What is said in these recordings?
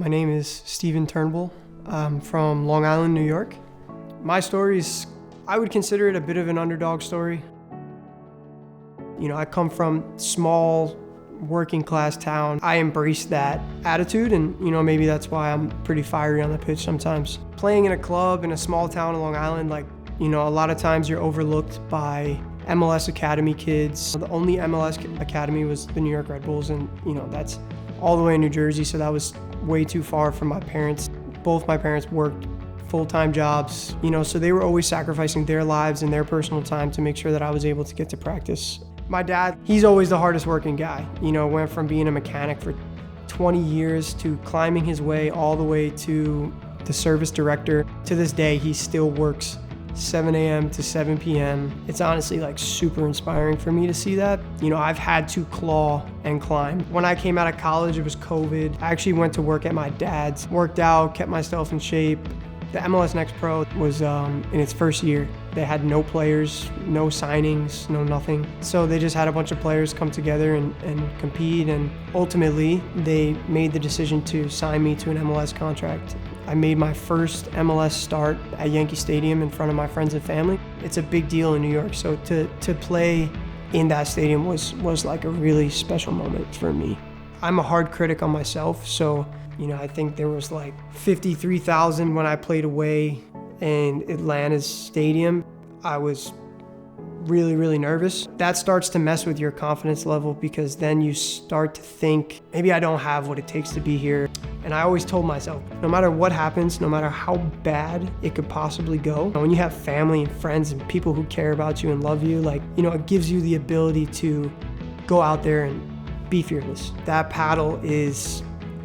My name is Stephen Turnbull. I'm from Long Island, New York. My story is, I would consider it a bit of an underdog story. You know, I come from small working class town. I embrace that attitude, and maybe that's why I'm pretty fiery on the pitch sometimes. Playing in a club in a small town in Long Island, a lot of times you're overlooked by MLS Academy kids. The only MLS Academy was the New York Red Bulls, and that's all the way in New Jersey, so that was way too far from my parents. Both my parents worked full-time jobs, so they were always sacrificing their lives and their personal time to make sure that I was able to get to practice. My dad, he's always the hardest working guy. Went from being a mechanic for 20 years to climbing his way all the way to the service director. To this day, he still works 7 a.m. to 7 p.m. It's honestly super inspiring for me to see that. I've had to claw and climb. When I came out of college, it was COVID. I actually went to work at my dad's, worked out, kept myself in shape. The MLS Next Pro was in its first year. They had no players, no signings, no nothing. So they just had a bunch of players come together and compete, and ultimately they made the decision to sign me to an MLS contract. I made my first MLS start at Yankee Stadium in front of my friends and family. It's a big deal in New York, so to play in that stadium was like a really special moment for me. I'm a hard critic on myself, so I think there was 53,000 when I played away in Atlanta's stadium. I was really, really nervous. That starts to mess with your confidence level, because then you start to think, maybe I don't have what it takes to be here. And I always told myself, no matter what happens, no matter how bad it could possibly go, when you have family and friends and people who care about you and love you, it gives you the ability to go out there and be fearless. That paddle is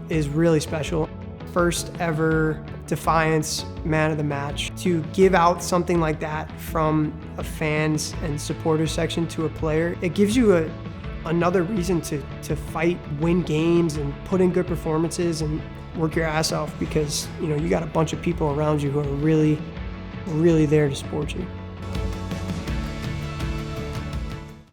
really special. First ever Defiance man of the match. To give out something like that from a fans and supporters section to a player, it gives you another reason to fight, win games, and put in good performances and work your ass off, because you got a bunch of people around you who are really, really there to support you.